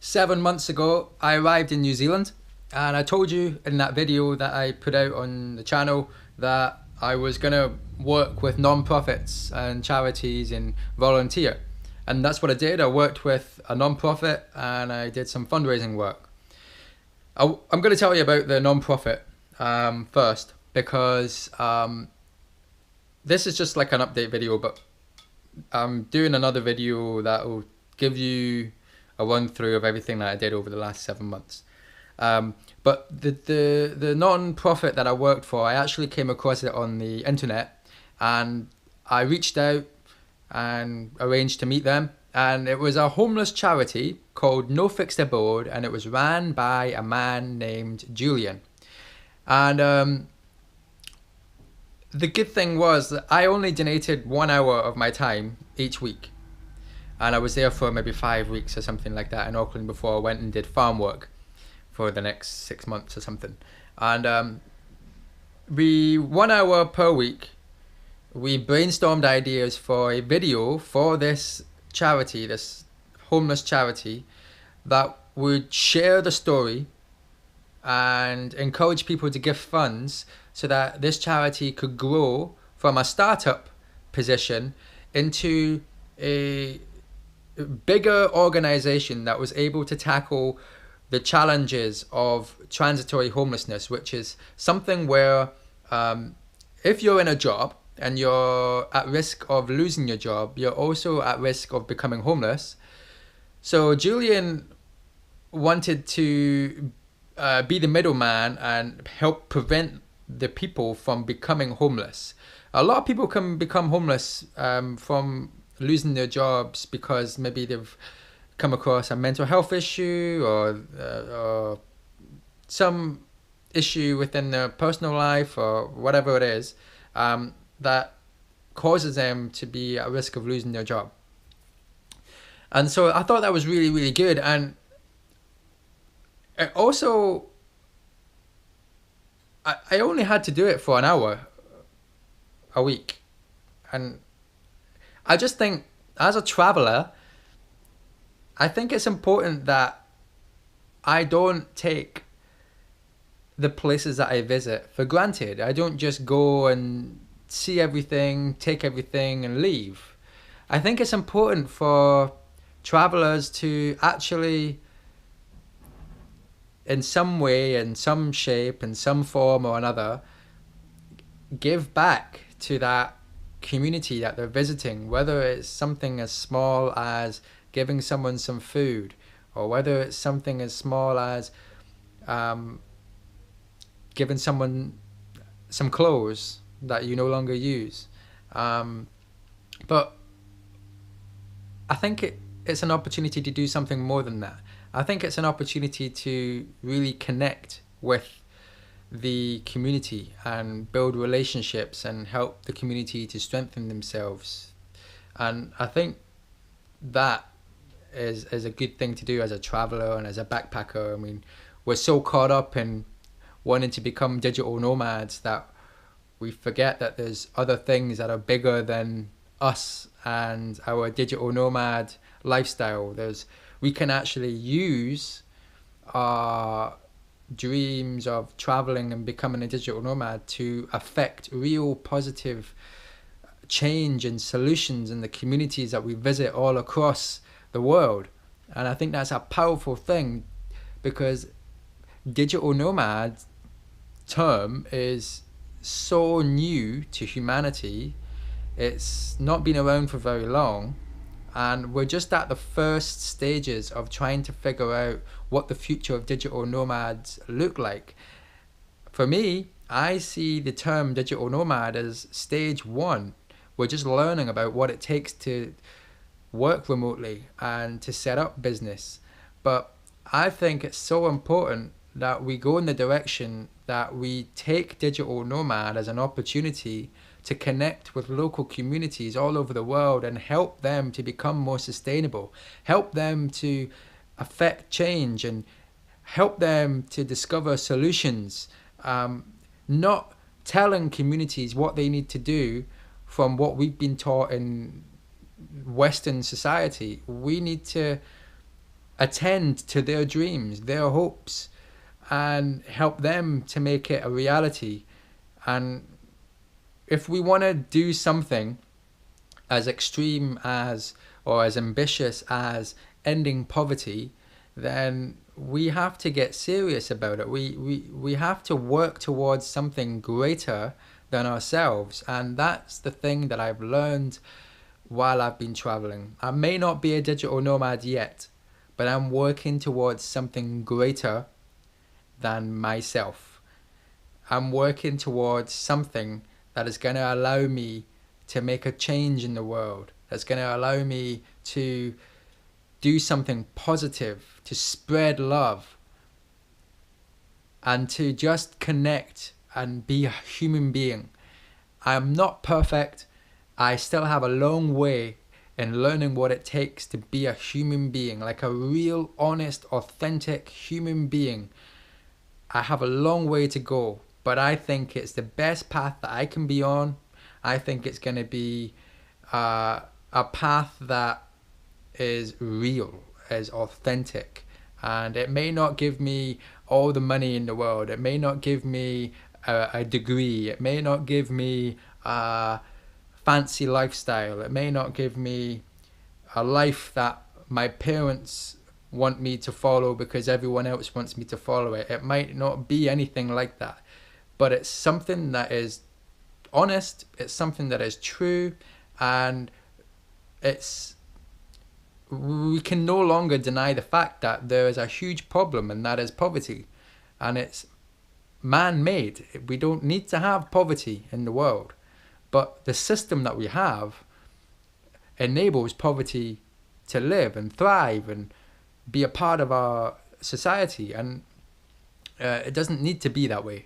7 months ago, I arrived in New Zealand, and I told you in that video that I put out on the channel that I was going to work with non-profits and charities and volunteer. And that's what I did. I worked with a non-profit and I did some fundraising work. I'm going to tell you about the non-profit first, because this is just like an update video, but I'm doing another video that will give you a run through of everything that I did over the last 7 months. But the non-profit that I worked for, I actually came across it on the internet, and I reached out and arranged to meet them. And it was a homeless charity called No Fixed Abode, and it was ran by a man named Julian. And the good thing was that I only donated 1 hour of my time each week. And I was there for maybe 5 weeks or something like that in Auckland before I went and did farm work for the next 6 months or something. And we 1 hour per week, we brainstormed ideas for a video for this charity, this homeless charity, that would share the story and encourage people to give funds so that this charity could grow from a startup position into a bigger organization that was able to tackle the challenges of transitory homelessness, which is something where if you're in a job and you're at risk of losing your job, you're also at risk of becoming homeless. So Julian wanted to be the middleman and help prevent the people from becoming homeless. A lot of people can become homeless from losing their jobs because maybe they've come across a mental health issue or some issue within their personal life or whatever it is that causes them to be at risk of losing their job. And so I thought that was really, really good. And it also, I only had to do it for an hour a week. And I just think, as a traveler, I think it's important that I don't take the places that I visit for granted. I don't just go and see everything, take everything and leave. I think it's important for travelers to actually, in some way, in some shape, in some form or another, give back to that community that they're visiting, whether it's something as small as giving someone some food, or whether it's something as small as giving someone some clothes that you no longer use. But I think it's an opportunity to do something more than that. I think it's an opportunity to really connect with the community and build relationships and help the community to strengthen themselves. And I think that is a good thing to do as a traveler and as a backpacker. I mean, we're so caught up in wanting to become digital nomads that we forget that there's other things that are bigger than us and our digital nomad lifestyle. We can actually use our dreams of traveling and becoming a digital nomad to affect real positive change and solutions in the communities that we visit all across the world. And I think that's a powerful thing, because digital nomad term is so new to humanity. It's not been around for very long, and we're just at the first stages of trying to figure out what the future of digital nomads look like. For me, I see the term digital nomad as stage one. We're just learning about what it takes to work remotely and to set up business. But I think it's so important that we go in the direction that we take digital nomad as an opportunity to connect with local communities all over the world and help them to become more sustainable, help them to affect change and help them to discover solutions, not telling communities what they need to do from what we've been taught in Western society. We need to attend to their dreams, their hopes, and help them to make it a reality. And if we want to do something as extreme as, or as ambitious as, ending poverty, then we have to get serious about it. We have to work towards something greater than ourselves. And that's the thing that I've learned while I've been traveling. I may not be a digital nomad yet, but I'm working towards something greater than myself. I'm working towards something that is going to allow me to make a change in the world, that's going to allow me to do something positive, to spread love, and to just connect and be a human being. I'm not perfect. I still have a long way in learning what it takes to be a human being, like a real, honest, authentic human being. I have a long way to go, but I think it's the best path that I can be on. I think it's going to be a path that is real, is authentic, and it may not give me all the money in the world. It may not give me a degree. It may not give me a fancy lifestyle. It may not give me a life that my parents want me to follow because everyone else wants me to follow it. It might not be anything like that, but it's something that is honest, it's something that is true, and we can no longer deny the fact that there is a huge problem, and that is poverty, and it's man-made. We don't need to have poverty in the world, but the system that we have enables poverty to live and thrive and be a part of our society, and it doesn't need to be that way.